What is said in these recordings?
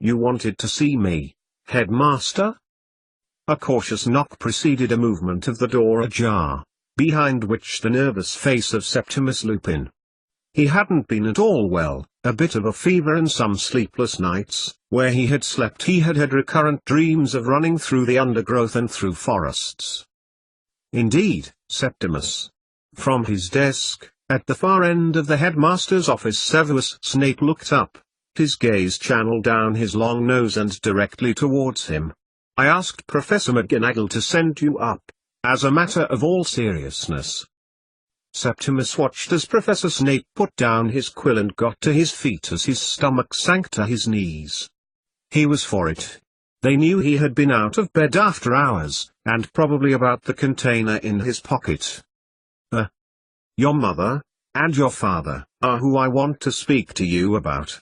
You wanted to see me, headmaster? A cautious knock preceded a movement of the door ajar, behind which the nervous face of Septimus Lupin. He hadn't been at all well, a bit of a fever and some sleepless nights. Where he had slept he had had recurrent dreams of running through the undergrowth and through forests. Indeed, Septimus. From his desk, at the far end of the headmaster's office, Severus Snape looked up, his gaze channeled down his long nose and directly towards him. I asked Professor McGonagall to send you up, as a matter of all seriousness. Septimus watched as Professor Snape put down his quill and got to his feet as his stomach sank to his knees. He was for it. They knew he had been out of bed after hours, and probably about the container in his pocket. Your mother, and your father, are who I want to speak to you about.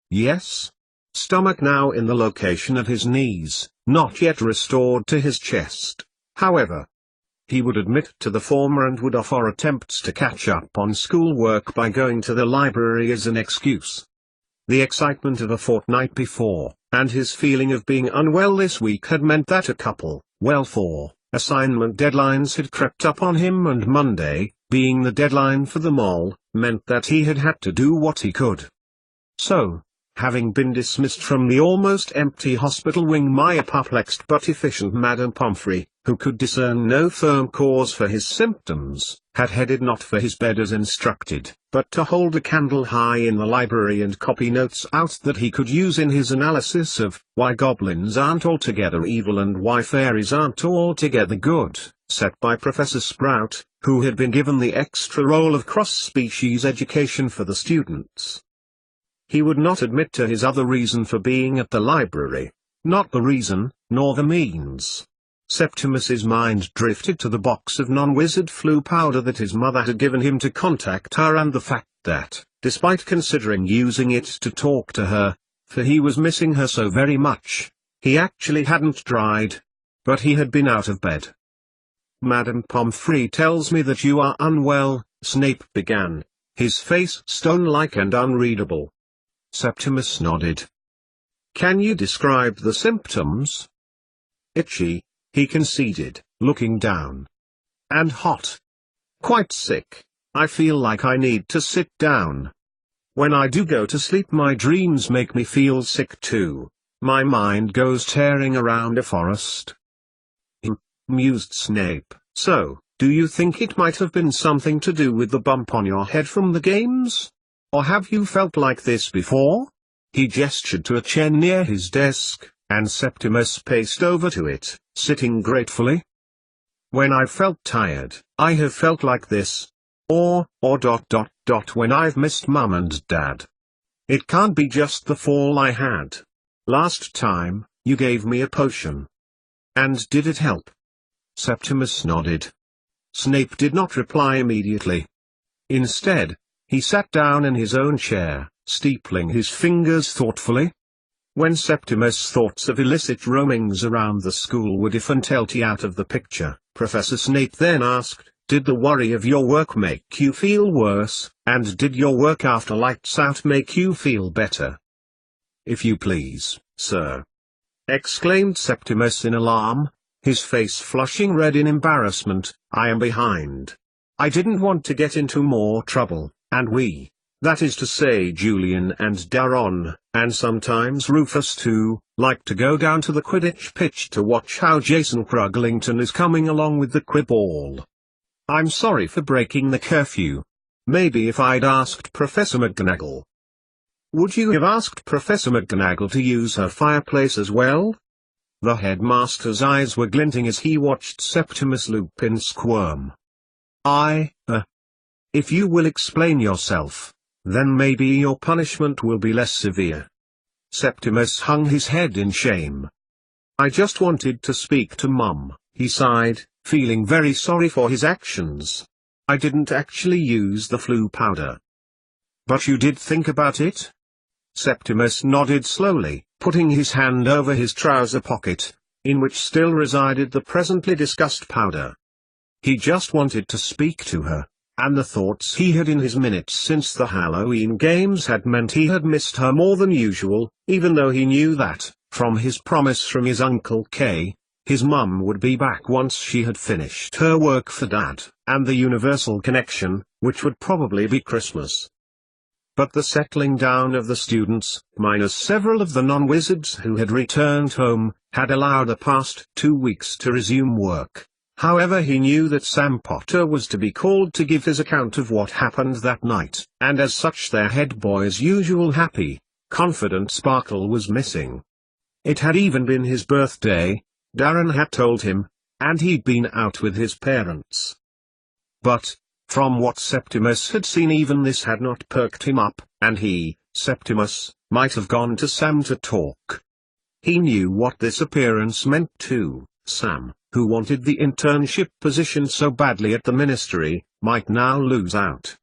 Yes? Stomach now in the location of his knees, not yet restored to his chest, however. He would admit to the former and would offer attempts to catch up on schoolwork by going to the library as an excuse. The excitement of a fortnight before, and his feeling of being unwell this week had meant that a couple, assignment deadlines had crept up on him, and Monday, being the deadline for them all, meant that he had had to do what he could. So, having been dismissed from the almost empty hospital wing by a perplexed but efficient Madame Pomfrey, who could discern no firm cause for his symptoms, had headed not for his bed as instructed, but to hold a candle high in the library and copy notes out that he could use in his analysis of why goblins aren't altogether evil and why fairies aren't altogether good, set by Professor Sprout, who had been given the extra role of cross-species education for the students. He would not admit to his other reason for being at the library, not the reason, nor the means. Septimus's mind drifted to the box of non-wizard flu powder that his mother had given him to contact her, and the fact that, despite considering using it to talk to her, for he was missing her so very much, he actually hadn't tried. But he had been out of bed. Madame Pomfrey tells me that you are unwell, Snape began, his face stone-like and unreadable. Septimus nodded. Can you describe the symptoms? Itchy, he conceded, looking down. And hot. Quite sick. I feel like I need to sit down. When I do go to sleep, my dreams make me feel sick too. My mind goes tearing around a forest. Mused Snape. So, do you think it might have been something to do with the bump on your head from the games? Or have you felt like this before? He gestured to a chair near his desk, and Septimus paced over to it, sitting gratefully. When I've felt tired, I have felt like this. Or when I've missed Mum and Dad. It can't be just the fall I had. Last time, you gave me a potion. And did it help? Septimus nodded. Snape did not reply immediately. Instead, he sat down in his own chair, steepling his fingers thoughtfully. When Septimus' thoughts of illicit roamings around the school were definitely out of the picture, Professor Snape then asked, did the worry of your work make you feel worse, and did your work after lights out make you feel better? If you please, sir, exclaimed Septimus in alarm, his face flushing red in embarrassment, I am behind. I didn't want to get into more trouble, and we, that is to say Julian and Daron, and sometimes Rufus too, like to go down to the Quidditch pitch to watch how Jason Cruglington is coming along with the Quibball. I'm sorry for breaking the curfew. Maybe if I'd asked Professor McGonagall. Would you have asked Professor McGonagall to use her fireplace as well? The headmaster's eyes were glinting as he watched Septimus Lupin squirm. If you will explain yourself, then maybe your punishment will be less severe. Septimus hung his head in shame. I just wanted to speak to Mum, he sighed, feeling very sorry for his actions. I didn't actually use the flu powder. But you did think about it? Septimus nodded slowly, putting his hand over his trouser pocket, in which still resided the presently discussed powder. He just wanted to speak to her. and the thoughts he had in his minutes since the Halloween games had meant he had missed her more than usual, even though he knew that, from his promise from his Uncle Kay, his mum would be back once she had finished her work for Dad, and the universal connection, which would probably be Christmas. But the settling down of the students, minus several of the non-wizards who had returned home, had allowed the past 2 weeks to resume work. However, he knew that Sam Potter was to be called to give his account of what happened that night, and as such their head boy's usual happy, confident sparkle was missing. It had even been his birthday, Darren had told him, and he'd been out with his parents. But, from what Septimus had seen, even this had not perked him up, and he, Septimus, might have gone to Sam to talk. He knew what this appearance meant to Sam, who wanted the internship position so badly at the ministry, might now lose out.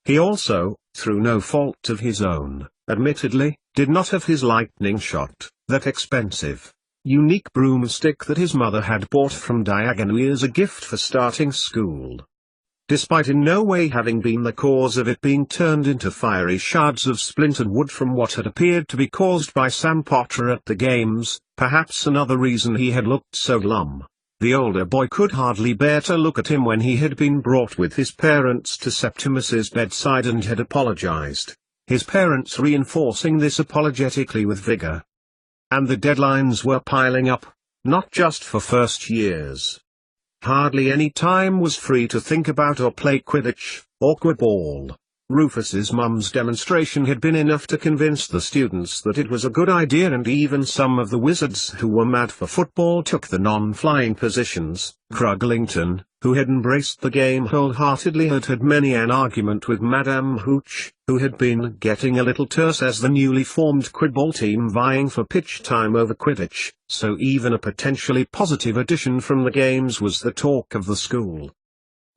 He also, through no fault of his own, admittedly, did not have his lightning shot, that expensive, unique broomstick that his mother had bought from Diagonui as a gift for starting school. Despite in no way having been the cause of it being turned into fiery shards of splintered wood from what had appeared to be caused by Sam Potter at the games, perhaps another reason he had looked so glum. The older boy could hardly bear to look at him when he had been brought with his parents to Septimus's bedside and had apologized, his parents reinforcing this apologetically with vigor. And the deadlines were piling up, not just for first years. Hardly any time was free to think about or play Quidditch, or Quibball. Rufus's mum's demonstration had been enough to convince the students that it was a good idea, and even some of the wizards who were mad for football took the non-flying positions. Cruglington, who had embraced the game wholeheartedly, had had many an argument with Madame Hooch, who had been getting a little terse as the newly formed Quibball team vying for pitch time over Quidditch, so even a potentially positive addition from the games was the talk of the school.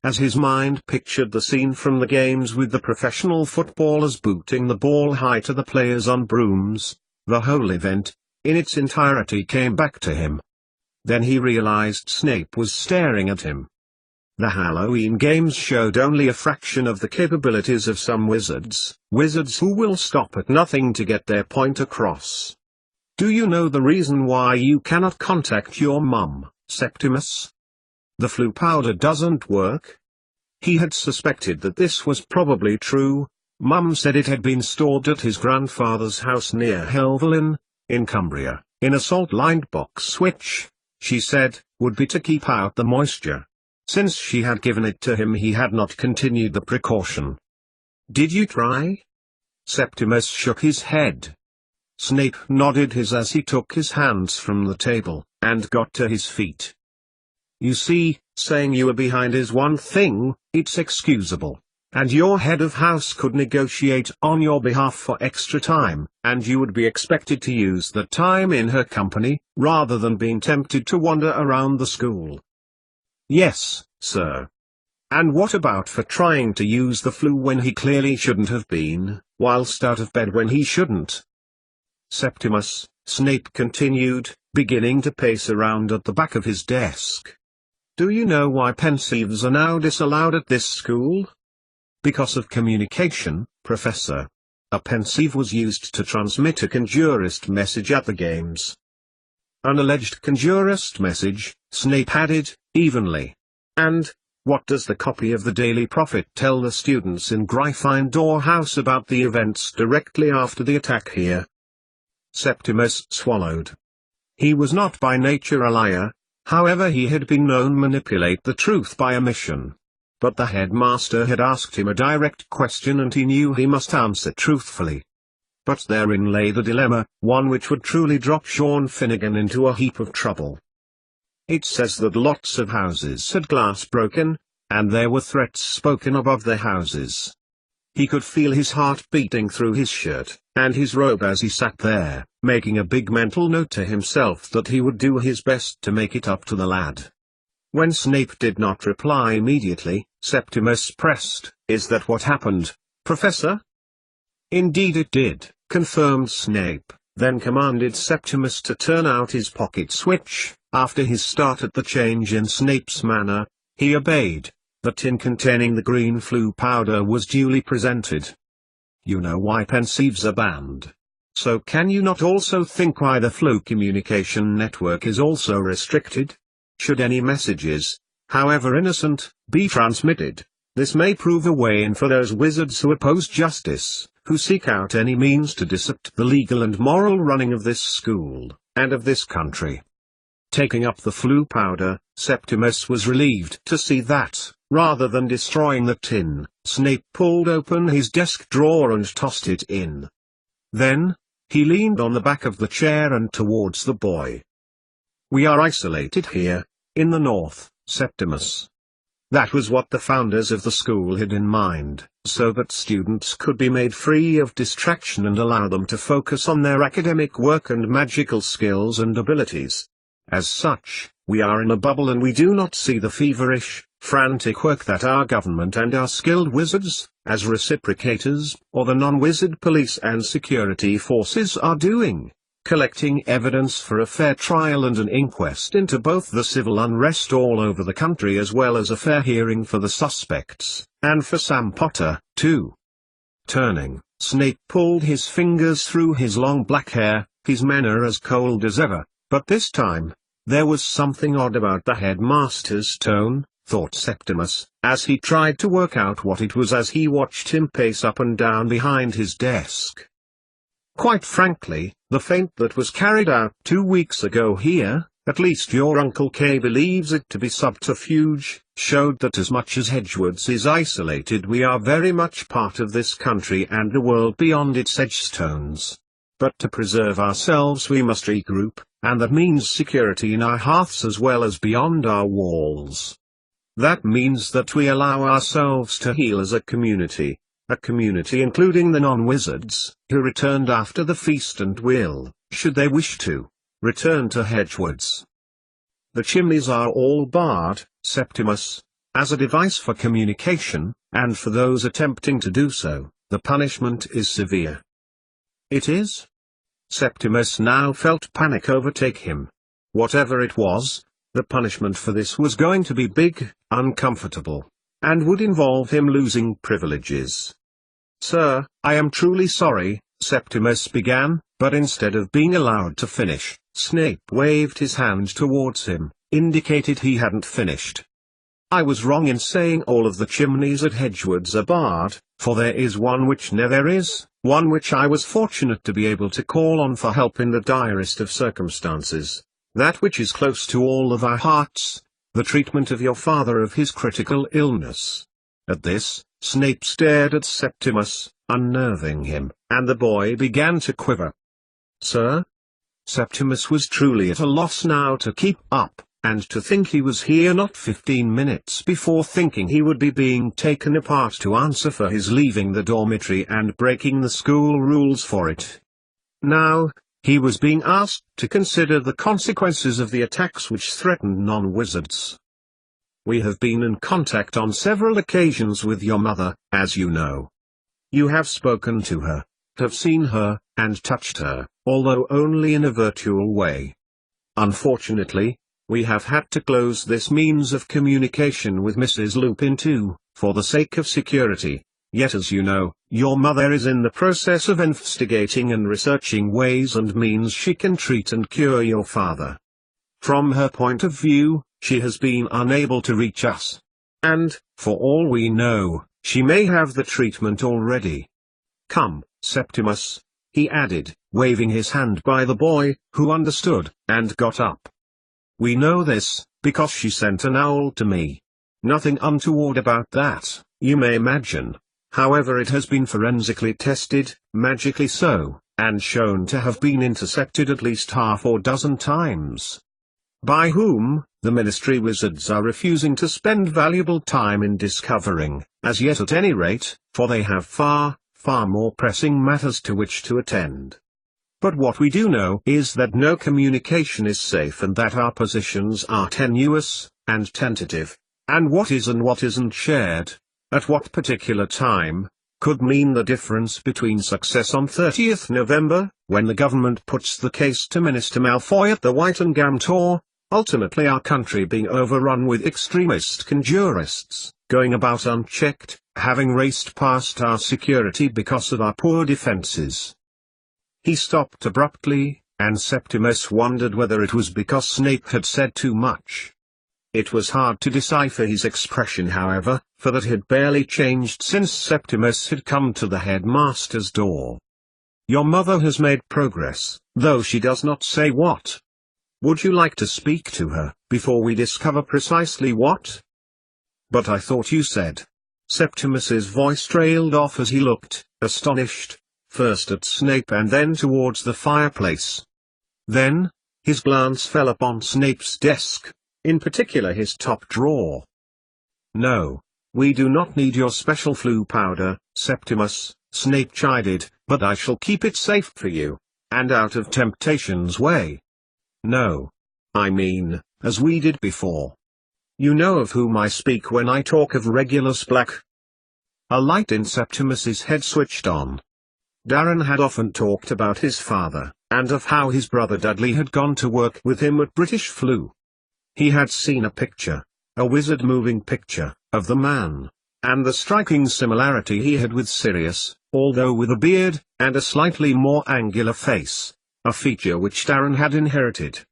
As his mind pictured the scene from the games with the professional footballers booting the ball high to the players on brooms, the whole event, in its entirety, came back to him. Then he realized Snape was staring at him. The Halloween games showed only a fraction of the capabilities of some wizards who will stop at nothing to get their point across. Do you know the reason why you cannot contact your mum, Septimus? The flu powder doesn't work? He had suspected that this was probably true. Mum said it had been stored at his grandfather's house near Helvellyn, in Cumbria, in a salt-lined box which, she said, would be to keep out the moisture. Since she had given it to him, he had not continued the precaution. Did you try? Septimus shook his head. Snape nodded his as he took his hands from the table, and got to his feet. You see, saying you were behind is one thing, it's excusable. And your head of house could negotiate on your behalf for extra time, and you would be expected to use the time in her company, rather than being tempted to wander around the school. Yes, sir. And what about for trying to use the flu when he clearly shouldn't have been, whilst out of bed when he shouldn't? Septimus, Snape continued, beginning to pace around at the back of his desk. Do you know why Pensieves are now disallowed at this school? Because of communication, Professor. A Pensieve was used to transmit a conjurist message at the games. An alleged conjurist message, Snape added, evenly. And, what does the copy of the Daily Prophet tell the students in Gryffindor House about the events directly after the attack here? Septimus swallowed. He was not by nature a liar, however he had been known to manipulate the truth by omission. But the headmaster had asked him a direct question and he knew he must answer truthfully. But therein lay the dilemma, one which would truly drop Sean Finnegan into a heap of trouble. It says that lots of houses had glass broken, and there were threats spoken above their houses. He could feel his heart beating through his shirt, and his robe as he sat there, making a big mental note to himself that he would do his best to make it up to the lad. When Snape did not reply immediately, Septimus pressed, Is that what happened, Professor? Indeed it did, confirmed Snape, then commanded Septimus to turn out his pocket switch. After his start at the change in Snape's manner, he obeyed. the tin containing the green flu powder was duly presented. You know why pensieves are banned. So can you not also think why the flu communication network is also restricted? Should any messages, however innocent, be transmitted, this may prove a way in for those wizards who oppose justice, who seek out any means to disrupt the legal and moral running of this school, and of this country. Taking up the flu powder, Septimus was relieved to see that, rather than destroying the tin, Snape pulled open his desk drawer and tossed it in. Then, he leaned on the back of the chair and towards the boy. "We are isolated here, in the north, Septimus." That was what the founders of the school had in mind, so that students could be made free of distraction and allow them to focus on their academic work and magical skills and abilities. As such, we are in a bubble and we do not see the feverish, frantic work that our government and our skilled wizards, as reciprocators, or the non-wizard police and security forces are doing, collecting evidence for a fair trial and an inquest into both the civil unrest all over the country as well as a fair hearing for the suspects, and for Sam Potter, too. Turning, Snape pulled his fingers through his long black hair, his manner as cold as ever, but this time, there was something odd about the headmaster's tone, thought Septimus, as he tried to work out what it was as he watched him pace up and down behind his desk. Quite frankly, the feint that was carried out 2 weeks ago here, at least your Uncle K believes it to be subterfuge, showed that as much as Hedgewoods is isolated we are very much part of this country and the world beyond its edgestones. But to preserve ourselves we must regroup, and that means security in our hearths as well as beyond our walls. That means that we allow ourselves to heal as a community including the non-wizards, who returned after the feast and will, should they wish to, return to Hedgewoods. The chimneys are all barred, Septimus, as a device for communication, and for those attempting to do so, the punishment is severe. It is? Septimus now felt panic overtake him. Whatever it was, the punishment for this was going to be big, uncomfortable, and would involve him losing privileges. "Sir, I am truly sorry," Septimus began, but instead of being allowed to finish, Snape waved his hand towards him, indicated he hadn't finished. "I was wrong in saying all of the chimneys at Hedgewoods are barred, for there is one which never is, one which I was fortunate to be able to call on for help in the direst of circumstances, that which is close to all of our hearts, the treatment of your father of his critical illness." At this, Snape stared at Septimus, unnerving him, and the boy began to quiver. "Sir?" Septimus was truly at a loss now to keep up, and to think he was here not 15 minutes before thinking he would be being taken apart to answer for his leaving the dormitory and breaking the school rules for it. Now, he was being asked to consider the consequences of the attacks which threatened non-wizards. "We have been in contact on several occasions with your mother, as you know. You have spoken to her, have seen her, and touched her, although only in a virtual way. Unfortunately, we have had to close this means of communication with Mrs. Lupin too, for the sake of security. Yet as you know, your mother is in the process of investigating and researching ways and means she can treat and cure your father. From her point of view, she has been unable to reach us. And, for all we know, she may have the treatment already. Come, Septimus," he added, waving his hand by the boy, who understood, and got up. "We know this, because she sent an owl to me. Nothing untoward about that, you may imagine. However, it has been forensically tested, magically so, and shown to have been intercepted at least half or dozen times. By whom, the Ministry wizards are refusing to spend valuable time in discovering, as yet at any rate, for they have far more pressing matters to which to attend. But what we do know is that no communication is safe and that our positions are tenuous, and tentative, and what is and what isn't shared, at what particular time, could mean the difference between success on 30th November, when the government puts the case to Minister Malfoy at the White and Gam Tor, ultimately our country being overrun with extremist conjurists, going about unchecked, having raced past our security because of our poor defenses. He stopped abruptly, and Septimus wondered whether it was because Snape had said too much. It was hard to decipher his expression, however, for that had barely changed since Septimus had come to the headmaster's door. "Your mother has made progress, though she does not say what. Would you like to speak to her, before we discover precisely what?" "But I thought you said." Septimus's voice trailed off as he looked, astonished, first at Snape and then towards the fireplace. Then, his glance fell upon Snape's desk, in particular his top drawer. "No, we do not need your special flu powder, Septimus," Snape chided, "but I shall keep it safe for you, and out of temptation's way. No. I mean, as we did before. You know of whom I speak when I talk of Regulus Black." A light in Septimus's head switched on. Darren had often talked about his father, and of how his brother Dudley had gone to work with him at British Flu. He had seen a picture, a wizard-moving picture, of the man, and the striking similarity he had with Sirius, although with a beard, and a slightly more angular face, a feature which Darren had inherited.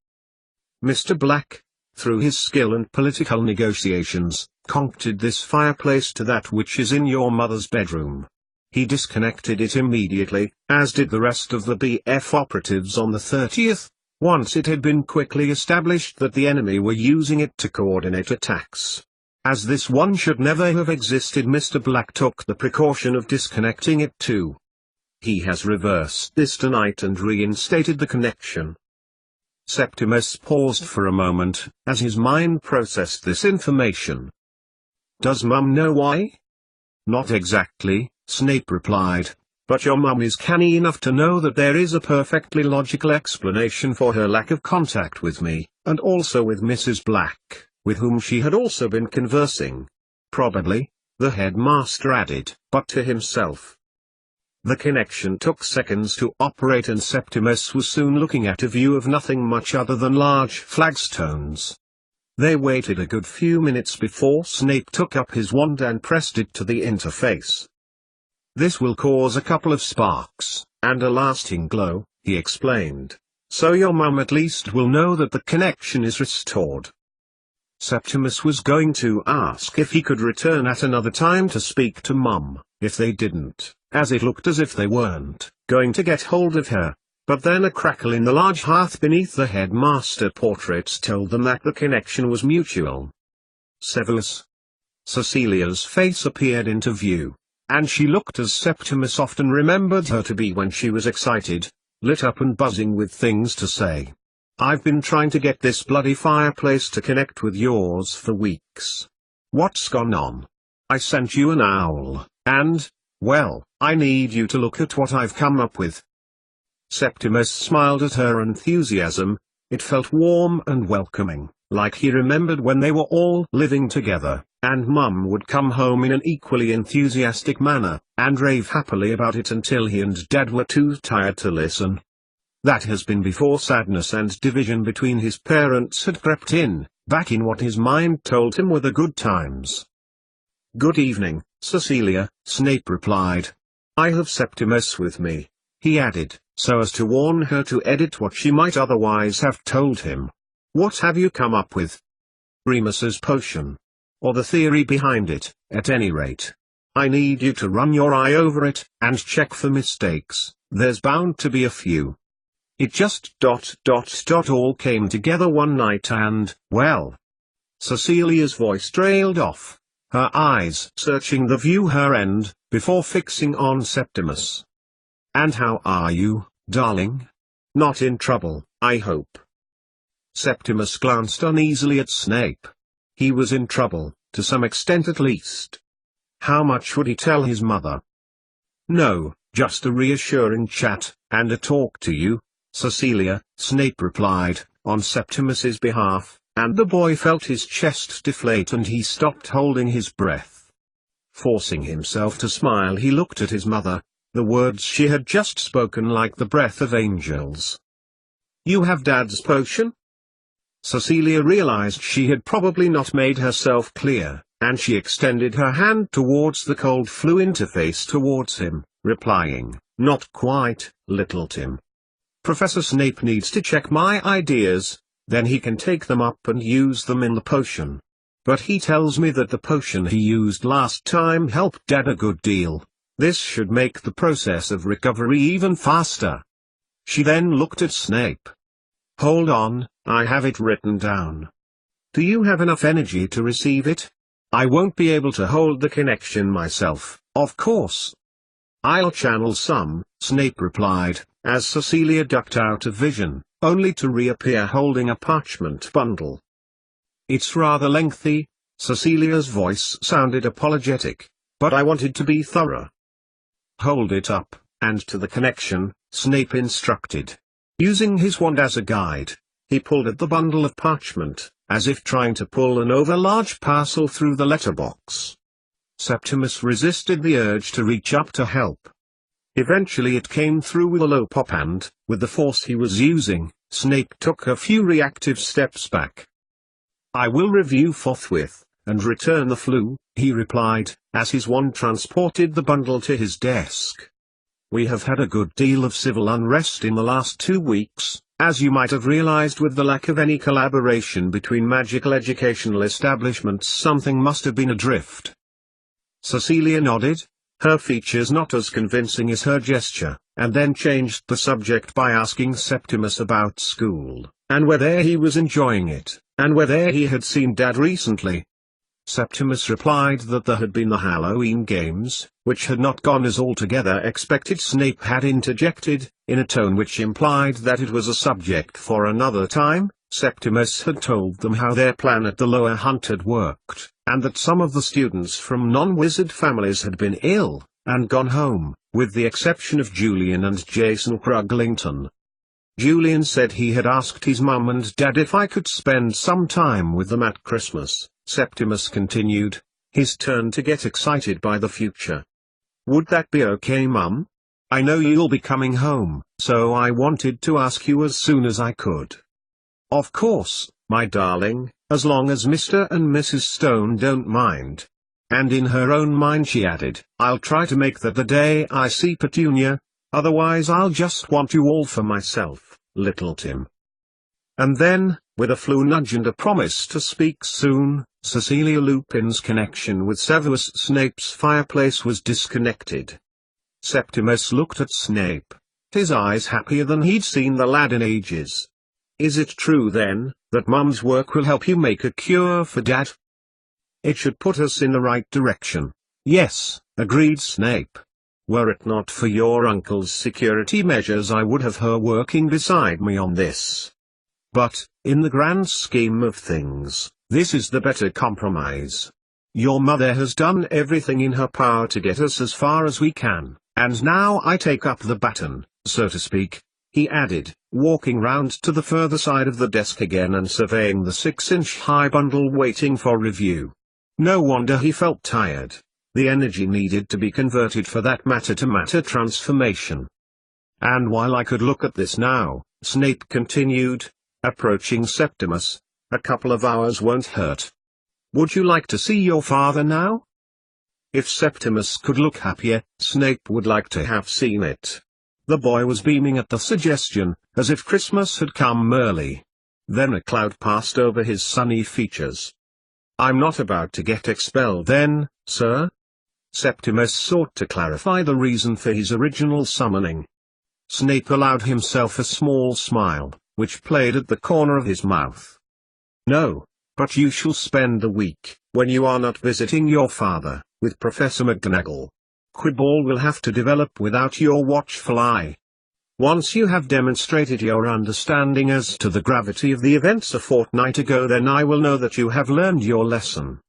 Mr. Black, through his skill and political negotiations, concocted this fireplace to that which is in your mother's bedroom. He disconnected it immediately, as did the rest of the BF operatives on the 30th, once it had been quickly established that the enemy were using it to coordinate attacks. As this one should never have existed, Mr. Black took the precaution of disconnecting it too. He has reversed this tonight and reinstated the connection. Septimus paused for a moment, as his mind processed this information. "Does Mum know why?" "Not exactly," Snape replied, "but your mum is canny enough to know that there is a perfectly logical explanation for her lack of contact with me, and also with Mrs. Black, with whom she had also been conversing. Probably," the headmaster added, but to himself. The connection took seconds to operate, and Septimus was soon looking at a view of nothing much other than large flagstones. They waited a good few minutes before Snape took up his wand and pressed it to the interface. "This will cause a couple of sparks, and a lasting glow," he explained, "so your mum at least will know that the connection is restored." Septimus was going to ask if he could return at another time to speak to Mum, if they didn't, as it looked as if they weren't going to get hold of her, but then a crackle in the large hearth beneath the headmaster portraits told them that the connection was mutual. Severus. Cecilia's face appeared into view, and she looked as Septimus often remembered her to be when she was excited, lit up and buzzing with things to say. "I've been trying to get this bloody fireplace to connect with yours for weeks. What's gone on? I sent you an owl, and, well, I need you to look at what I've come up with." Septimus smiled at her enthusiasm. It felt warm and welcoming, like he remembered when they were all living together, and Mum would come home in an equally enthusiastic manner, and rave happily about it until he and Dad were too tired to listen. That has been before sadness and division between his parents had crept in, back in what his mind told him were the good times. "Good evening, Cecilia," Snape replied. "I have Septimus with me," he added, so as to warn her to edit what she might otherwise have told him. "What have you come up with?" "Remus's potion. Or the theory behind it, at any rate. I need you to run your eye over it, and check for mistakes. There's bound to be a few. It just all came together one night and, well." Cecilia's voice trailed off, her eyes searching the view her end, before fixing on Septimus. "And how are you, darling? Not in trouble, I hope?" Septimus glanced uneasily at Snape. He was in trouble, to some extent at least. How much would he tell his mother? "No, just a reassuring chat, and a talk to you, Cecilia," Snape replied, on Septimus's behalf, and the boy felt his chest deflate and he stopped holding his breath. Forcing himself to smile, he looked at his mother, the words she had just spoken like the breath of angels. "You have Dad's potion?" Cecilia realized she had probably not made herself clear, and she extended her hand towards the cold flu interface towards him, replying, "Not quite, little Tim. Professor Snape needs to check my ideas, then he can take them up and use them in the potion. But he tells me that the potion he used last time helped Dad a good deal. This should make the process of recovery even faster." She then looked at Snape. "Hold on, I have it written down. Do you have enough energy to receive it? I won't be able to hold the connection myself, of course." "I'll channel some," Snape replied, as Cecilia ducked out of vision, only to reappear holding a parchment bundle. "It's rather lengthy," Cecilia's voice sounded apologetic, "but I wanted to be thorough." "Hold it up, and to the connection," Snape instructed. Using his wand as a guide, he pulled at the bundle of parchment, as if trying to pull an overlarge parcel through the letterbox. Septimus resisted the urge to reach up to help. Eventually it came through with a low pop and, with the force he was using, Snape took a few reactive steps back. "I will review forthwith, and return the flu," he replied, as his wand transported the bundle to his desk. "We have had a good deal of civil unrest in the last 2 weeks, as you might have realized. With the lack of any collaboration between magical educational establishments, something must have been adrift." Cecilia nodded, her features not as convincing as her gesture, and then changed the subject by asking Septimus about school, and whether he was enjoying it, and whether he had seen Dad recently. Septimus replied that there had been the Halloween games, which had not gone as altogether expected. Snape had interjected, in a tone which implied that it was a subject for another time. Septimus had told them how their plan at the lower hunt had worked, and that some of the students from non-wizard families had been ill, and gone home, with the exception of Julian and Jason Cruglington. Julian said he had asked his mum and dad if I could spend some time with them at Christmas. Septimus continued, his turn to get excited by the future. "Would that be okay, Mum? I know you'll be coming home, so I wanted to ask you as soon as I could." "Of course, my darling, as long as Mr. and Mrs. Stone don't mind." And in her own mind she added, "I'll try to make that the day I see Petunia, otherwise I'll just want you all for myself, little Tim." And then, with a flu nudge and a promise to speak soon, Cecilia Lupin's connection with Severus Snape's fireplace was disconnected. Septimus looked at Snape, his eyes happier than he'd seen the lad in ages. "Is it true then, that Mum's work will help you make a cure for Dad?" "It should put us in the right direction." "Yes," agreed Snape. "Were it not for your uncle's security measures I would have her working beside me on this. But, in the grand scheme of things, this is the better compromise. Your mother has done everything in her power to get us as far as we can, and now I take up the baton, so to speak," he added, walking round to the further side of the desk again and surveying the 6-inch-high bundle waiting for review. No wonder he felt tired. The energy needed to be converted for that matter-to-matter transformation. "And while I could look at this now," Snape continued, approaching Septimus, "a couple of hours won't hurt. Would you like to see your father now?" If Septimus could look happier, Snape would like to have seen it. The boy was beaming at the suggestion, as if Christmas had come early. Then a cloud passed over his sunny features. "I'm not about to get expelled then, sir?" Septimus sought to clarify the reason for his original summoning. Snape allowed himself a small smile, which played at the corner of his mouth. "No, but you shall spend the week, when you are not visiting your father, with Professor McGonagall. Quibble will have to develop without your watchful eye. Once you have demonstrated your understanding as to the gravity of the events a fortnight ago, then I will know that you have learned your lesson."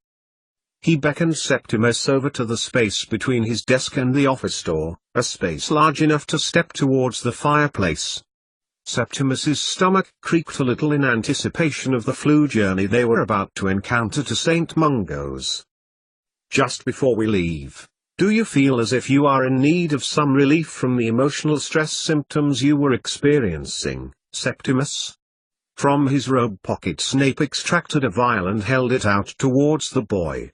He beckoned Septimus over to the space between his desk and the office door, a space large enough to step towards the fireplace. Septimus's stomach creaked a little in anticipation of the flu journey they were about to encounter to St. Mungo's. "Just before we leave, do you feel as if you are in need of some relief from the emotional stress symptoms you were experiencing, Septimus?" From his robe pocket Snape extracted a vial and held it out towards the boy.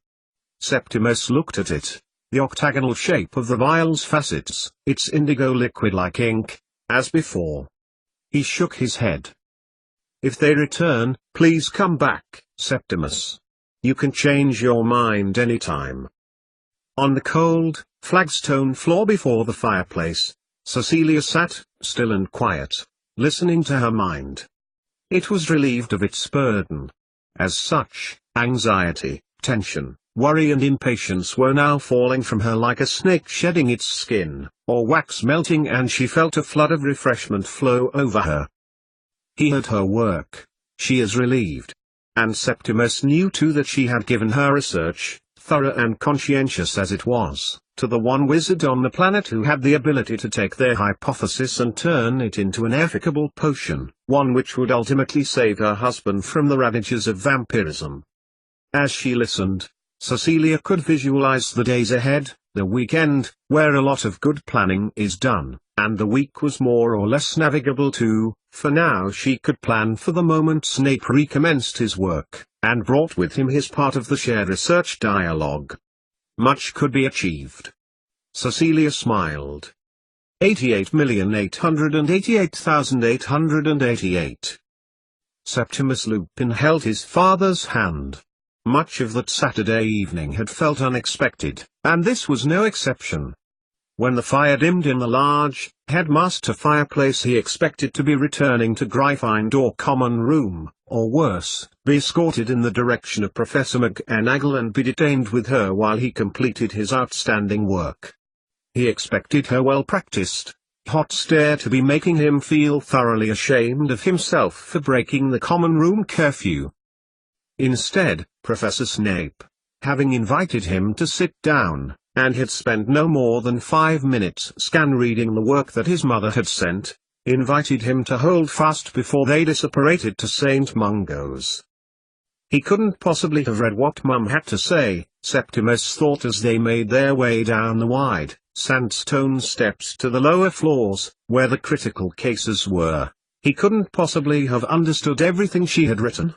Septimus looked at it. The octagonal shape of the vial's facets, its indigo liquid like ink, as before. He shook his head. "If they return, please come back, Septimus. You can change your mind anytime." On the cold, flagstone floor before the fireplace, Cecilia sat, still and quiet, listening to her mind. It was relieved of its burden. As such, anxiety, tension, worry and impatience were now falling from her like a snake shedding its skin, or wax melting, and she felt a flood of refreshment flow over her. He heard her work. She is relieved. And Septimus knew too that she had given her research, thorough and conscientious as it was, to the one wizard on the planet who had the ability to take their hypothesis and turn it into an efficable potion, one which would ultimately save her husband from the ravages of vampirism. As she listened, Cecilia could visualize the days ahead, the weekend, where a lot of good planning is done, and the week was more or less navigable too, for now she could plan for the moment Snape recommenced his work, and brought with him his part of the shared research dialogue. Much could be achieved. Cecilia smiled. 88,888,888. Septimus Lupin held his father's hand. Much of that Saturday evening had felt unexpected, and this was no exception. When the fire dimmed in the large, headmaster fireplace, he expected to be returning to Gryffindor or common room, or worse, be escorted in the direction of Professor McGonagall and be detained with her while he completed his outstanding work. He expected her well-practiced, hot stare to be making him feel thoroughly ashamed of himself for breaking the common room curfew. Instead, Professor Snape, having invited him to sit down, and had spent no more than 5 minutes reading the work that his mother had sent, invited him to hold fast before they disapparated to St. Mungo's. He couldn't possibly have read what Mum had to say, Septimus thought as they made their way down the wide, sandstone steps to the lower floors, where the critical cases were. He couldn't possibly have understood everything she had written.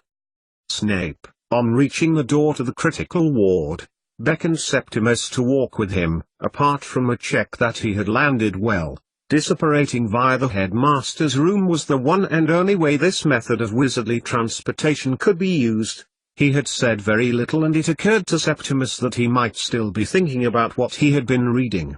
Snape, on reaching the door to the critical ward, beckoned Septimus to walk with him, apart from a check that he had landed well. Disapparating via the headmaster's room was the one and only way this method of wizardly transportation could be used. He had said very little, and it occurred to Septimus that he might still be thinking about what he had been reading.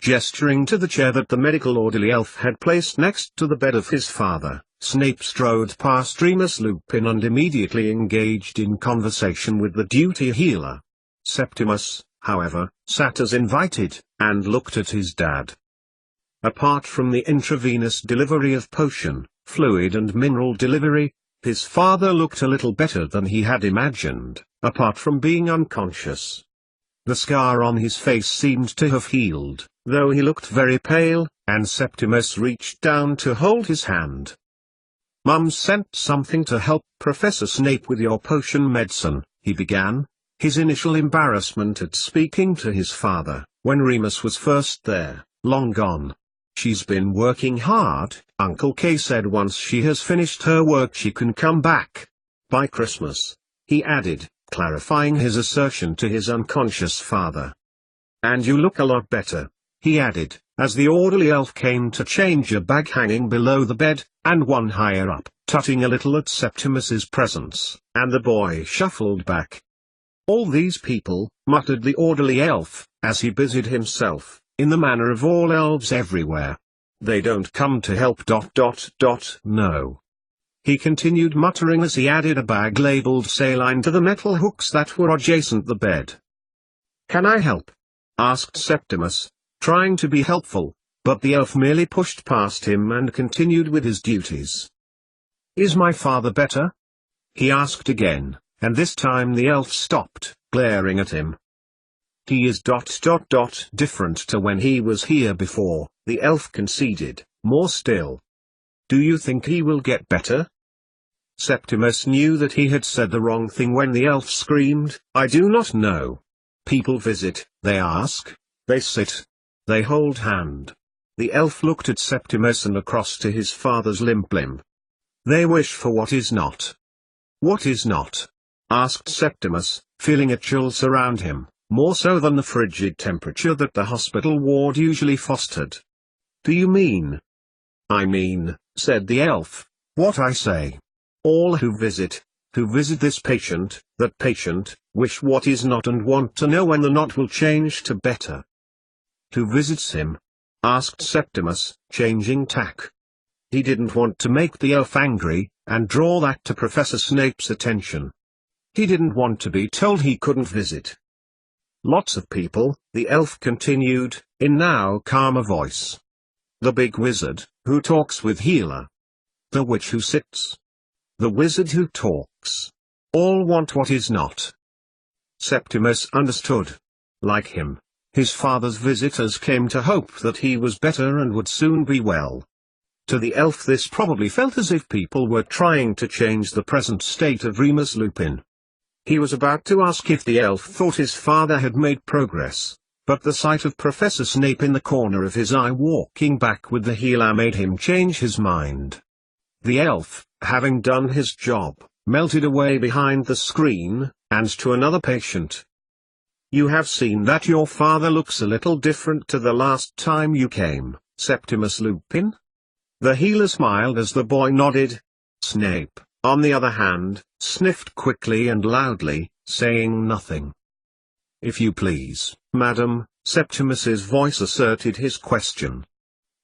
Gesturing to the chair that the medical orderly elf had placed next to the bed of his father, Snape strode past Remus Lupin and immediately engaged in conversation with the duty healer. Septimus, however, sat as invited, and looked at his dad. Apart from the intravenous delivery of potion, fluid and mineral delivery, his father looked a little better than he had imagined, apart from being unconscious. The scar on his face seemed to have healed, though he looked very pale, and Septimus reached down to hold his hand. "Mum sent something to help Professor Snape with your potion medicine," he began, his initial embarrassment at speaking to his father, when Remus was first there, long gone. "She's been working hard," Uncle K said. "Once she has finished her work she can come back. By Christmas," he added, clarifying his assertion to his unconscious father. "And you look a lot better," he added, as the orderly elf came to change a bag hanging below the bed, and one higher up, tutting a little at Septimus's presence, and the boy shuffled back. "All these people," muttered the orderly elf, as he busied himself, in the manner of all elves everywhere. "They don't come to help ... No." He continued muttering as he added a bag labeled saline to the metal hooks that were adjacent the bed. "Can I help?" asked Septimus, trying to be helpful, but the elf merely pushed past him and continued with his duties. "Is my father better?" he asked again, and this time the elf stopped, glaring at him. "He is ... different to when he was here before," the elf conceded, more still. "Do you think he will get better?" Septimus knew that he had said the wrong thing when the elf screamed, "I do not know. People visit, they ask, they sit, they hold hand." The elf looked at Septimus and across to his father's limp limb. "They wish for what is not." "What is not?" asked Septimus, feeling a chill surround him, more so than the frigid temperature that the hospital ward usually fostered. "Do you mean?" "I mean," said the elf, "what I say. All who visit this patient, that patient, wish what is not and want to know when the not will change to better." "Who visits him?" asked Septimus, changing tack. He didn't want to make the elf angry, and draw that to Professor Snape's attention. He didn't want to be told he couldn't visit. "Lots of people," the elf continued, in now calmer voice. "The big wizard, who talks with Healer. The witch who sits. The wizard who talks. All want what is not." Septimus understood. Like him, his father's visitors came to hope that he was better and would soon be well. To the elf this probably felt as if people were trying to change the present state of Remus Lupin. He was about to ask if the elf thought his father had made progress, but the sight of Professor Snape in the corner of his eye walking back with the Healer made him change his mind. The elf, having done his job, melted away behind the screen, and to another patient. "You have seen that your father looks a little different to the last time you came, Septimus Lupin?" The Healer smiled as the boy nodded. Snape, on the other hand, sniffed quickly and loudly, saying nothing. "If you please, madam," Septimus's voice asserted his question.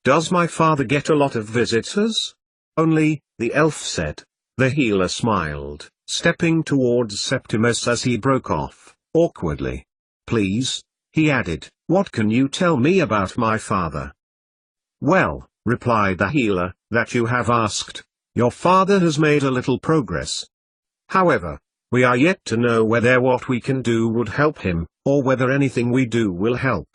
"Does my father get a lot of visitors?" "Only," the elf said. The Healer smiled, stepping towards Septimus as he broke off, awkwardly. "Please," he added, "what can you tell me about my father?" "Well," replied the Healer, "that you have asked. Your father has made a little progress. However, we are yet to know whether what we can do would help him, or whether anything we do will help."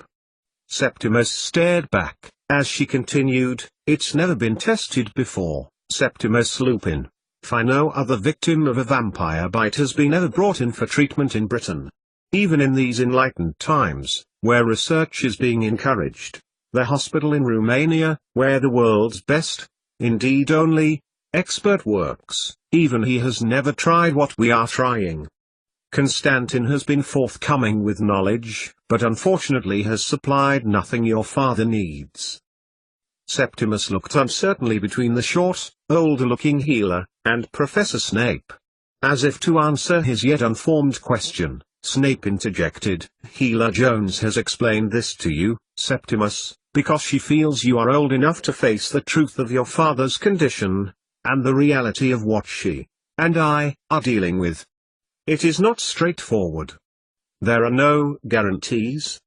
Septimus stared back, as she continued, "It's never been tested before, Septimus Lupin. No other victim of a vampire bite has been ever brought in for treatment in Britain. Even in these enlightened times, where research is being encouraged, the hospital in Romania, where the world's best, indeed only, expert works, even he has never tried what we are trying. Constantin has been forthcoming with knowledge, but unfortunately has supplied nothing your father needs." Septimus looked uncertainly between the short, older-looking Healer, and Professor Snape. As if to answer his yet unformed question, Snape interjected, "Healer Jones has explained this to you, Septimus, because she feels you are old enough to face the truth of your father's condition, and the reality of what she, and I, are dealing with. It is not straightforward. There are no guarantees.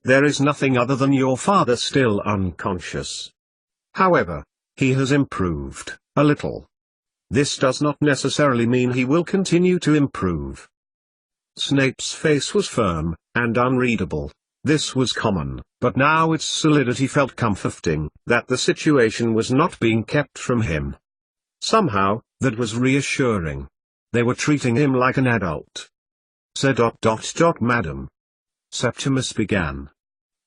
There is nothing other than your father still unconscious. However, he has improved, a little. This does not necessarily mean he will continue to improve." Snape's face was firm, and unreadable. This was common, but now its solidity felt comforting, that the situation was not being kept from him. Somehow, that was reassuring. They were treating him like an adult. "Sir madam," Septimus began.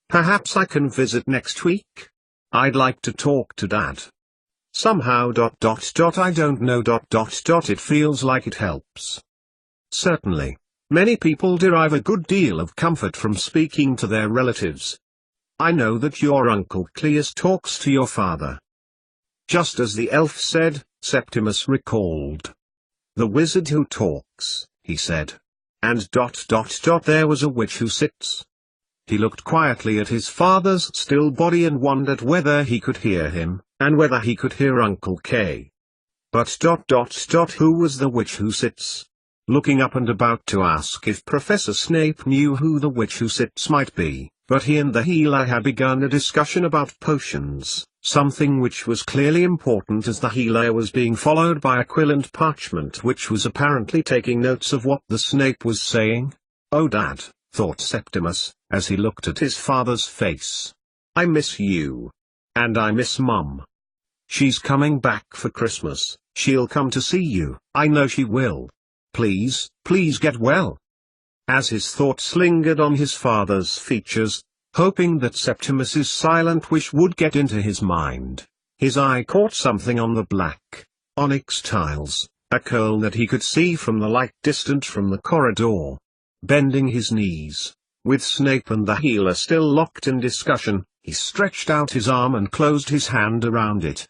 "Perhaps I can visit next week? I'd like to talk to Dad. Somehow I don't know it feels like it helps." "Certainly. Many people derive a good deal of comfort from speaking to their relatives. I know that your Uncle Cleus talks to your father." Just as the elf said, Septimus recalled. "The wizard who talks," he said. "And there was a witch who sits." He looked quietly at his father's still body and wondered whether he could hear him, and whether he could hear Uncle K. But who was the witch who sits? Looking up and about to ask if Professor Snape knew who the witch who sits might be, but he and the Healer had begun a discussion about potions, something which was clearly important as the Healer was being followed by a quill and parchment which was apparently taking notes of what the Snape was saying. "Oh Dad," thought Septimus, as he looked at his father's face. "I miss you. And I miss Mum. She's coming back for Christmas, she'll come to see you, I know she will. Please, please get well." As his thoughts lingered on his father's features, hoping that Septimus's silent wish would get into his mind, his eye caught something on the black, onyx tiles, a curl that he could see from the light distant from the corridor. bending his knees. With Snape and the healer still locked in discussion, he stretched out his arm and closed his hand around it.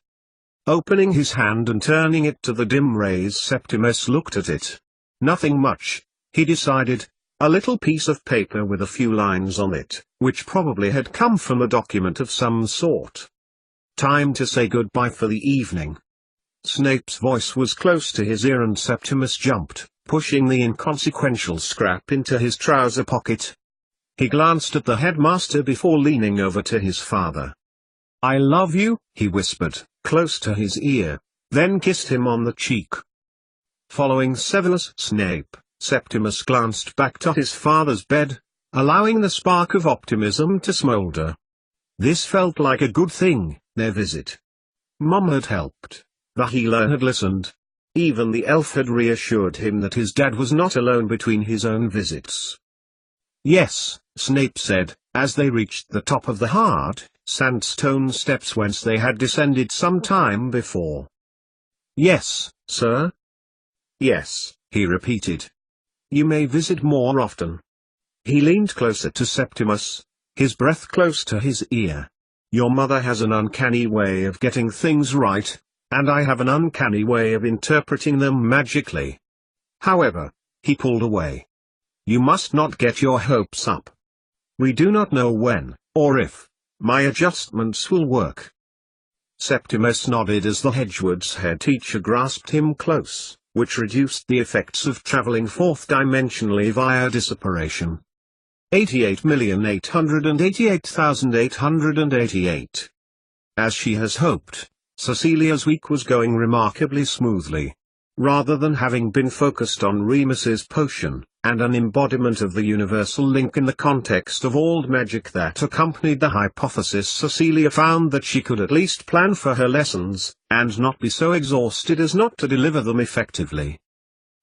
Opening his hand and turning it to the dim rays, Septimus looked at it. Nothing much, he decided. A little piece of paper with a few lines on it, which probably had come from a document of some sort. Time to say goodbye for the evening. Snape's voice was close to his ear and Septimus jumped, pushing the inconsequential scrap into his trouser pocket. He glanced at the headmaster before leaning over to his father. "I love you," he whispered, close to his ear, then kissed him on the cheek. Following Severus Snape, Septimus glanced back to his father's bed, allowing the spark of optimism to smolder. This felt like a good thing, their visit. Mum had helped. The healer had listened. Even the elf had reassured him that his dad was not alone between his own visits. "Yes," Snape said, as they reached the top of the hard, sandstone steps whence they had descended some time before. "Yes, sir?" "Yes," he repeated. "You may visit more often." He leaned closer to Septimus, his breath close to his ear. "Your mother has an uncanny way of getting things right, and I have an uncanny way of interpreting them magically. However," he pulled away, "you must not get your hopes up. We do not know when, or if, my adjustments will work." Septimus nodded as the Hedgewood's head teacher grasped him close, which reduced the effects of traveling fourth-dimensionally via disapparation. 88,888,888. As she has hoped, Cecilia's week was going remarkably smoothly. Rather than having been focused on Remus's potion, and an embodiment of the universal link in the context of old magic that accompanied the hypothesis, Cecilia found that she could at least plan for her lessons, and not be so exhausted as not to deliver them effectively.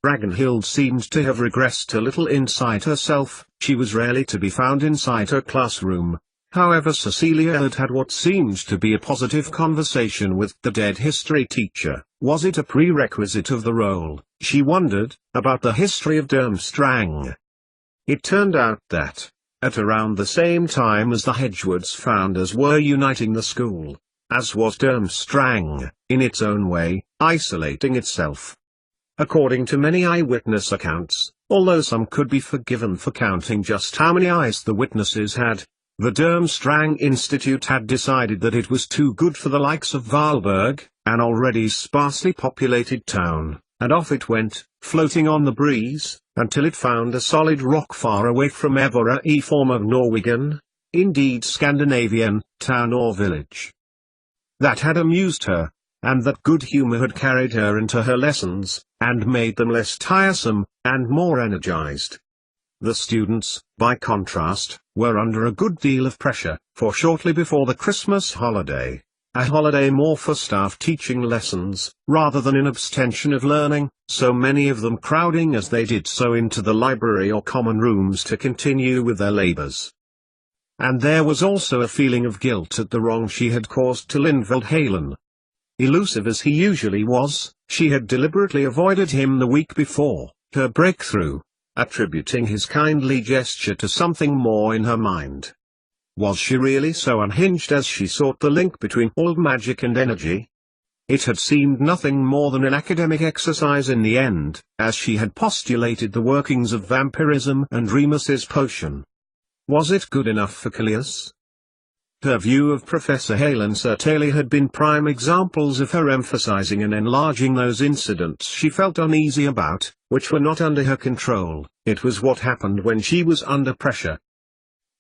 Ragnhild seemed to have regressed a little inside herself. She was rarely to be found inside her classroom. However, Cecilia had had what seemed to be a positive conversation with the dead history teacher. Was it a prerequisite of the role, she wondered, about the history of Durmstrang? It turned out that, at around the same time as the Hedgewoods founders were uniting the school, as was Durmstrang, in its own way, isolating itself. According to many eyewitness accounts, although some could be forgiven for counting just how many eyes the witnesses had, the Durmstrang Institute had decided that it was too good for the likes of Valberg, an already sparsely populated town, and off it went, floating on the breeze, until it found a solid rock far away from ever a form of Norwegian, indeed Scandinavian, town or village. That had amused her, and that good humor had carried her into her lessons, and made them less tiresome, and more energized. The students, by contrast, were under a good deal of pressure, for shortly before the Christmas holiday, a holiday more for staff teaching lessons, rather than in abstention of learning, so many of them crowding as they did so into the library or common rooms to continue with their labors. And there was also a feeling of guilt at the wrong she had caused to Linveld Halen. Elusive as he usually was, she had deliberately avoided him the week before, her breakthrough, attributing his kindly gesture to something more in her mind. Was she really so unhinged as she sought the link between old magic and energy? It had seemed nothing more than an academic exercise in the end, as she had postulated the workings of vampirism and Remus's potion. Was it good enough for Callias? Her view of Professor Halen certainly had been prime examples of her emphasizing and enlarging those incidents she felt uneasy about, which were not under her control. It was what happened when she was under pressure.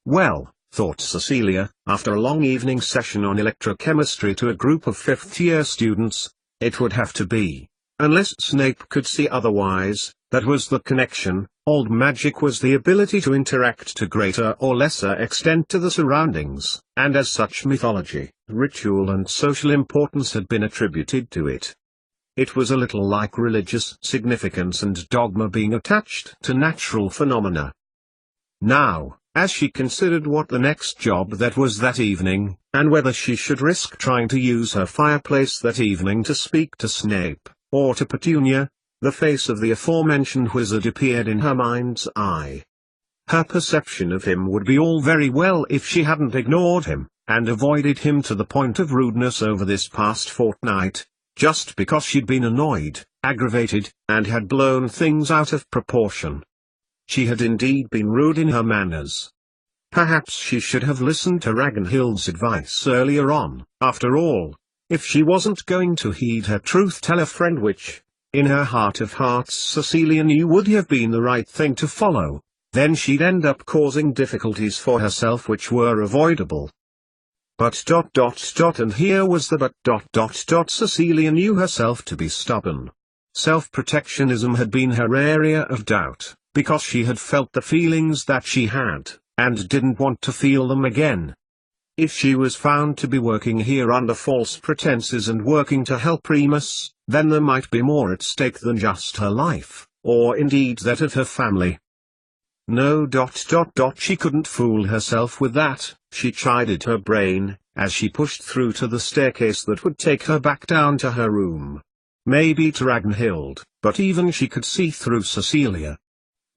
Well, thought Cecilia, after a long evening session on electrochemistry to a group of fifth-year students, it would have to be, unless Snape could see otherwise, that was the connection. Old magic was the ability to interact to greater or lesser extent to the surroundings, and as such mythology, ritual and social importance had been attributed to it. It was a little like religious significance and dogma being attached to natural phenomena. Now, as she considered what the next job that was that evening, and whether she should risk trying to use her fireplace that evening to speak to Snape, or to Petunia, the face of the aforementioned wizard appeared in her mind's eye. Her perception of him would be all very well if she hadn't ignored him, and avoided him to the point of rudeness over this past fortnight, just because she'd been annoyed, aggravated, and had blown things out of proportion. She had indeed been rude in her manners. Perhaps she should have listened to Ragnhild's advice earlier on. After all, if she wasn't going to heed her truth-teller friend, which, in her heart of hearts Cecilia knew would have been the right thing to follow, then she'd end up causing difficulties for herself which were avoidable. And here was the Cecilia knew herself to be stubborn. Self-protectionism had been her area of doubt, because she had felt the feelings that she had, and didn't want to feel them again. If she was found to be working here under false pretenses and working to help Remus, then there might be more at stake than just her life, or indeed that of her family. No. She couldn't fool herself with that. She chided her brain, as she pushed through to the staircase that would take her back down to her room. Maybe to Ragnhild, but even she could see through Cecilia.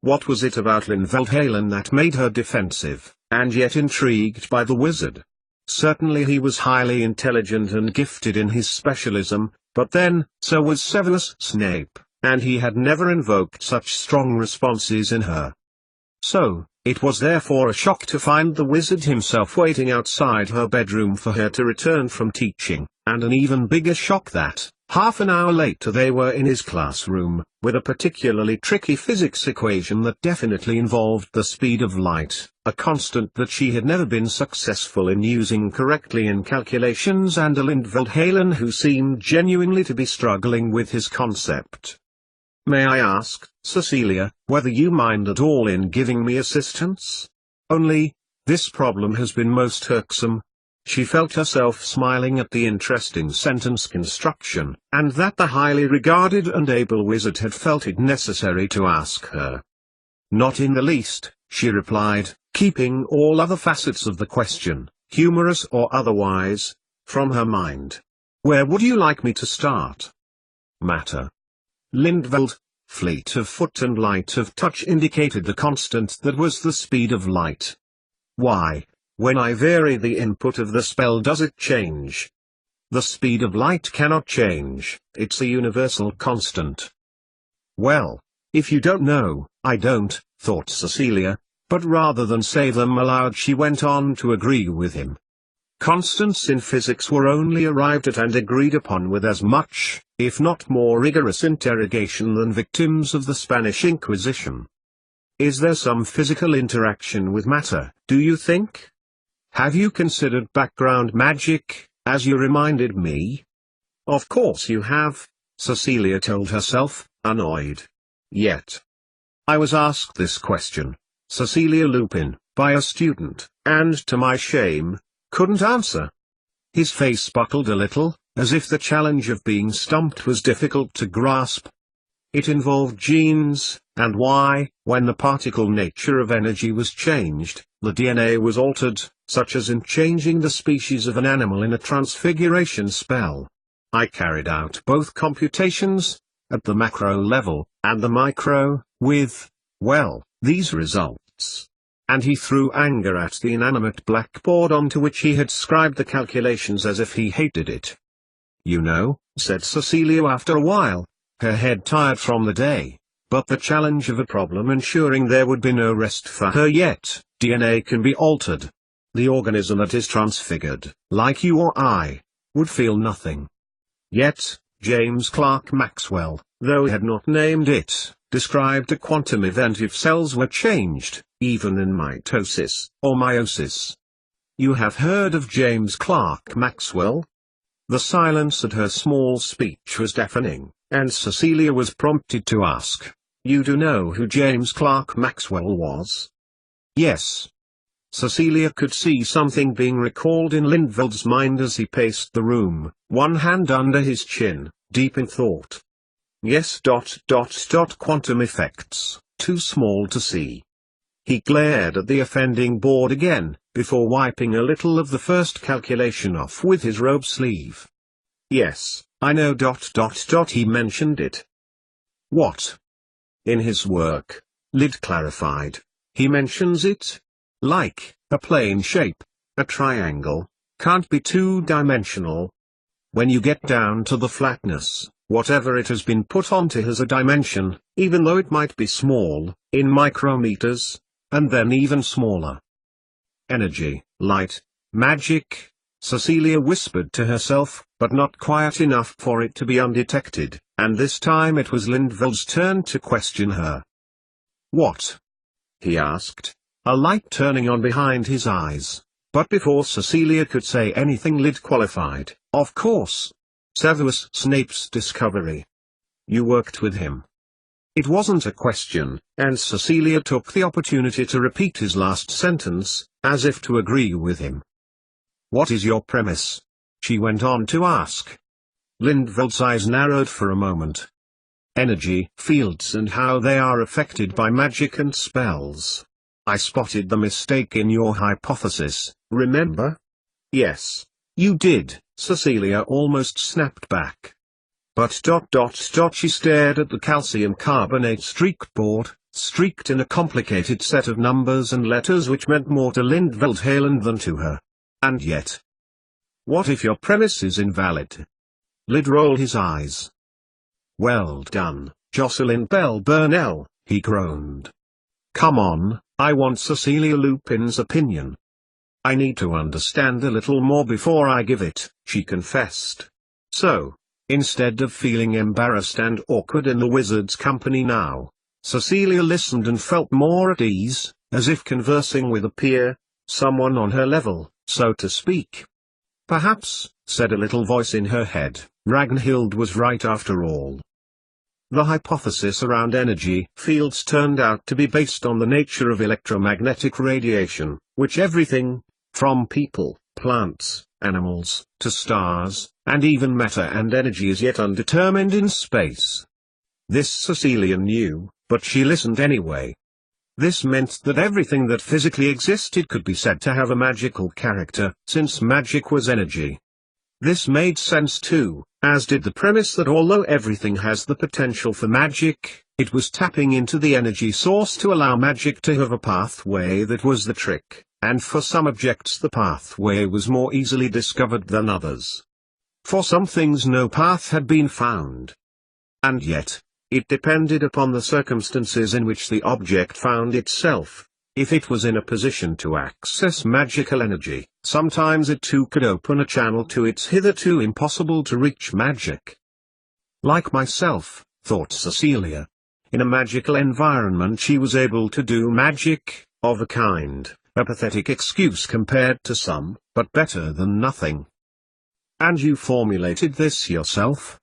What was it about Lindvelhalen that made her defensive, and yet intrigued by the wizard? Certainly he was highly intelligent and gifted in his specialism, but then, so was Severus Snape, and he had never invoked such strong responses in her. So, it was therefore a shock to find the wizard himself waiting outside her bedroom for her to return from teaching, and an even bigger shock that, half an hour later they were in his classroom, with a particularly tricky physics equation that definitely involved the speed of light, a constant that she had never been successful in using correctly in calculations, and a Lindvelhalen who seemed genuinely to be struggling with his concept. "May I ask, Cecilia, whether you mind at all in giving me assistance? Only, this problem has been most irksome." She felt herself smiling at the interesting sentence construction, and that the highly regarded and able wizard had felt it necessary to ask her. "Not in the least," she replied, keeping all other facets of the question, humorous or otherwise, from her mind. "Where would you like me to start?" "Matter." Lindveld, fleet of foot and light of touch indicated the constant that was the speed of light. "Why, when I vary the input of the spell, does it change?" "The speed of light cannot change, it's a universal constant." "Well, if you don't know, I don't," thought Cecilia, but rather than say them aloud she went on to agree with him. Constants in physics were only arrived at and agreed upon with as much, if not more rigorous interrogation than victims of the Spanish Inquisition. "Is there some physical interaction with matter, do you think? Have you considered background magic, as you reminded me?" "Of course you have," Cecilia told herself, annoyed. Yet, I was asked this question, Cecilia Lupin, by a student, and to my shame, couldn't answer. His face buckled a little, as if the challenge of being stumped was difficult to grasp. It involved genes, and why, when the particle nature of energy was changed, the DNA was altered, such as in changing the species of an animal in a transfiguration spell. I carried out both computations, at the macro level, and the micro, with, well, these results. And he threw anger at the inanimate blackboard onto which he had scribed the calculations as if he hated it. "You know," said Cecilia after a while, her head tired from the day, but the challenge of a problem ensuring there would be no rest for her yet, DNA can be altered. The organism that is transfigured, like you or I, would feel nothing. Yet, James Clerk Maxwell, though he had not named it, described a quantum event if cells were changed, even in mitosis, or meiosis. You have heard of James Clerk Maxwell? The silence at her small speech was deafening, and Cecilia was prompted to ask, "You do know who James Clerk Maxwell was?" "Yes." Cecilia could see something being recalled in Lindveld's mind as he paced the room, one hand under his chin, deep in thought. "Yes. Quantum effects, too small to see." He glared at the offending board again, before wiping a little of the first calculation off with his robe sleeve. "Yes, I know. He mentioned it." "What?" "In his work," Lyd clarified. He mentions it. Like, a plane shape, a triangle, can't be two-dimensional. When you get down to the flatness, whatever it has been put onto has a dimension, even though it might be small, in micrometers, and then even smaller. Energy, light, magic, Cecilia whispered to herself, but not quiet enough for it to be undetected, and this time it was Lindveld's turn to question her. "What?" he asked, a light turning on behind his eyes. But before Cecilia could say anything, Lyd qualified, "Of course. Severus Snape's discovery. You worked with him." It wasn't a question, and Cecilia took the opportunity to repeat his last sentence, as if to agree with him. "What is your premise?" she went on to ask. Lindveld's eyes narrowed for a moment. "Energy fields and how they are affected by magic and spells. I spotted the mistake in your hypothesis, remember?" "Yes, you did," Cecilia almost snapped back. But ... She stared at the calcium carbonate streak board, streaked in a complicated set of numbers and letters which meant more to Lindveld Haaland than to her. "And yet. What if your premise is invalid?" Lyd rolled his eyes. "Well done, Jocelyn Bell Burnell," he groaned. "Come on, I want Cecilia Lupin's opinion." "I need to understand a little more before I give it," she confessed. So, instead of feeling embarrassed and awkward in the wizard's company now, Cecilia listened and felt more at ease, as if conversing with a peer, someone on her level, so to speak. "Perhaps," said a little voice in her head, "Ragnhild was right after all." The hypothesis around energy fields turned out to be based on the nature of electromagnetic radiation, which everything, from people, plants, animals, to stars, and even matter and energy is yet undetermined in space. This Cecilia knew, but she listened anyway. This meant that everything that physically existed could be said to have a magical character, since magic was energy. This made sense too, as did the premise that although everything has the potential for magic, it was tapping into the energy source to allow magic to have a pathway that was the trick, and for some objects the pathway was more easily discovered than others. For some things no path had been found. And yet, it depended upon the circumstances in which the object found itself. If it was in a position to access magical energy, sometimes it too could open a channel to its hitherto impossible to reach magic. Like myself, thought Cecilia. In a magical environment she was able to do magic, of a kind, a pathetic excuse compared to some, but better than nothing. "And you formulated this yourself?"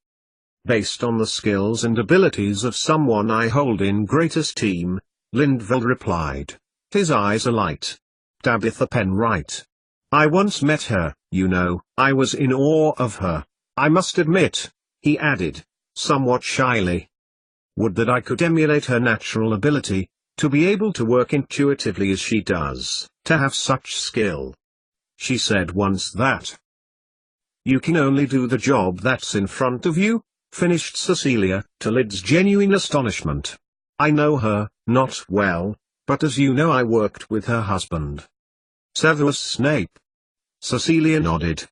"Based on the skills and abilities of someone I hold in great esteem," Lindveld replied, his eyes alight. "Tabitha Penwright. I once met her, you know. I was in awe of her, I must admit," he added, somewhat shyly. "Would that I could emulate her natural ability, to be able to work intuitively as she does, to have such skill. She said once that you can only do the job that's in front of you," finished Cecilia, to Lyd's genuine astonishment. "I know her, not well, but as you know I worked with her husband." "Severus Snape?" Cecilia nodded.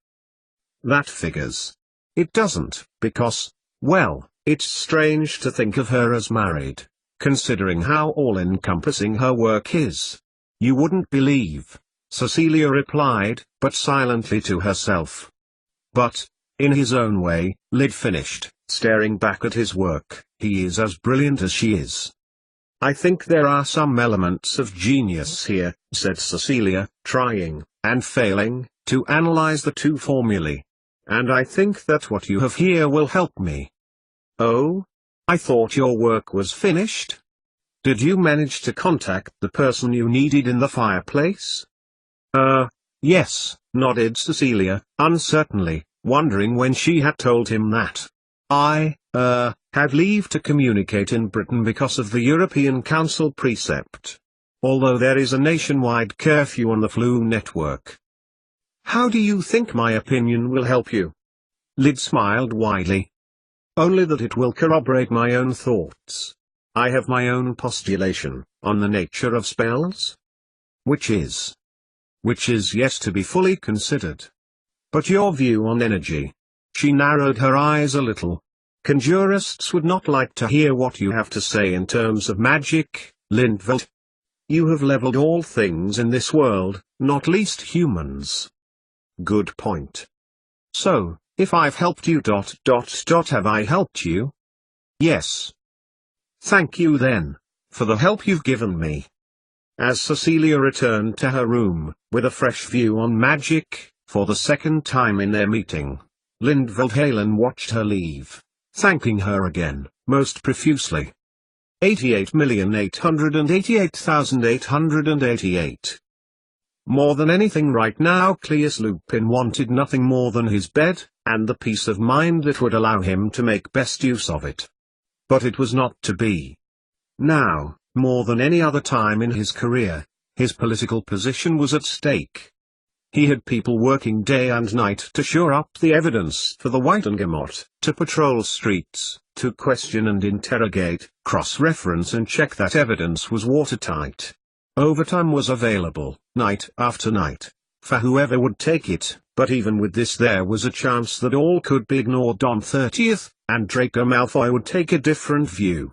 "That figures. It doesn't, because, well, it's strange to think of her as married, considering how all-encompassing her work is." "You wouldn't believe," Cecilia replied, but silently to herself. "But, in his own way," Lyd finished, staring back at his work, "he is as brilliant as she is." "I think there are some elements of genius here," said Cecilia, trying, and failing, to analyze the two formulae. "And I think that what you have here will help me." "Oh? I thought your work was finished? Did you manage to contact the person you needed in the fireplace?" Yes," nodded Cecilia, uncertainly, wondering when she had told him that. "I, have leave to communicate in Britain because of the European Council precept. Although there is a nationwide curfew on the flu network." "How do you think my opinion will help you?" Lyd smiled widely. "Only that it will corroborate my own thoughts. I have my own postulation on the nature of spells, which is yet to be fully considered. But your view on energy. She narrowed her eyes a little. Conjurists would not like to hear what you have to say in terms of magic, Lindveld. You have leveled all things in this world, not least humans. Good point. So, if I've helped you ... have I helped you? Yes. Thank you then, for the help you've given me. As Cecilia returned to her room, with a fresh view on magic, for the second time in their meeting, Lindveld Halen watched her leave, thanking her again, most profusely. 88,888,888. More than anything right now Cleus Lupin wanted nothing more than his bed, and the peace of mind that would allow him to make best use of it. But it was not to be. Now, more than any other time in his career, his political position was at stake. He had people working day and night to shore up the evidence for the Whitengamot, to patrol streets, to question and interrogate, cross-reference and check that evidence was watertight. Overtime was available, night after night, for whoever would take it, but even with this there was a chance that all could be ignored on 30th, and Draco Malfoy would take a different view.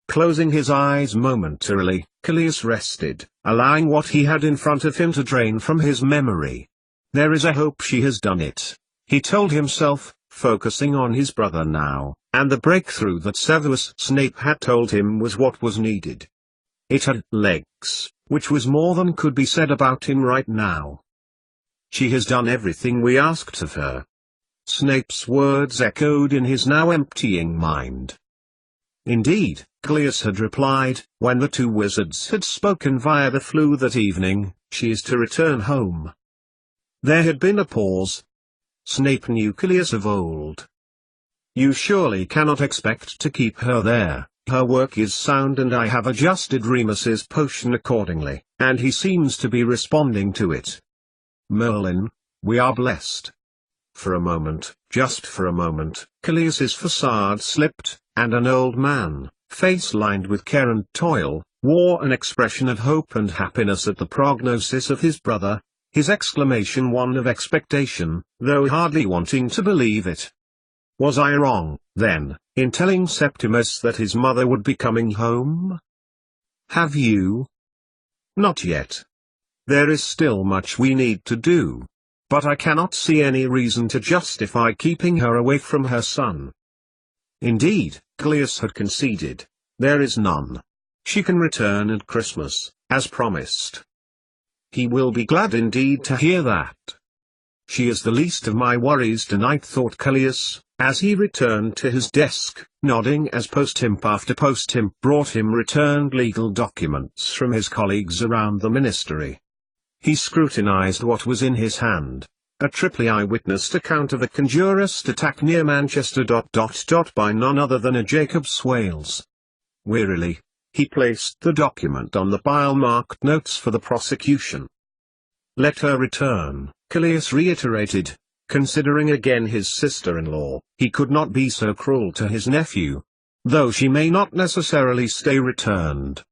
Closing his eyes momentarily, Cleus rested, allowing what he had in front of him to drain from his memory. There is a hope she has done it, he told himself, focusing on his brother now, and the breakthrough that Severus Snape had told him was what was needed. It had legs, which was more than could be said about him right now. She has done everything we asked of her. Snape's words echoed in his now emptying mind. Indeed, Cleus had replied, when the two wizards had spoken via the flue that evening, she is to return home. There had been a pause. Snape knew Cleus of old. You surely cannot expect to keep her there, her work is sound and I have adjusted Remus's potion accordingly, and he seems to be responding to it. Merlin, we are blessed. For a moment, just for a moment, Cleus's facade slipped, and an old man, face lined with care and toil, wore an expression of hope and happiness at the prognosis of his brother, his exclamation one of expectation, though hardly wanting to believe it. Was I wrong, then, in telling Septimus that his mother would be coming home? Have you? Not yet. There is still much we need to do. But I cannot see any reason to justify keeping her away from her son. Indeed, Cleus had conceded. There is none. She can return at Christmas, as promised. He will be glad indeed to hear that. She is the least of my worries tonight, thought Cleus, as he returned to his desk, nodding as post-imp after post-imp brought him returned legal documents from his colleagues around the ministry. He scrutinized what was in his hand, a triply eyewitnessed account of a conjurist attack near Manchester ... by none other than a Jacob Swales. Wearily, he placed the document on the pile-marked notes for the prosecution. Let her return, Cleus reiterated, considering again his sister-in-law. He could not be so cruel to his nephew. Though she may not necessarily stay returned,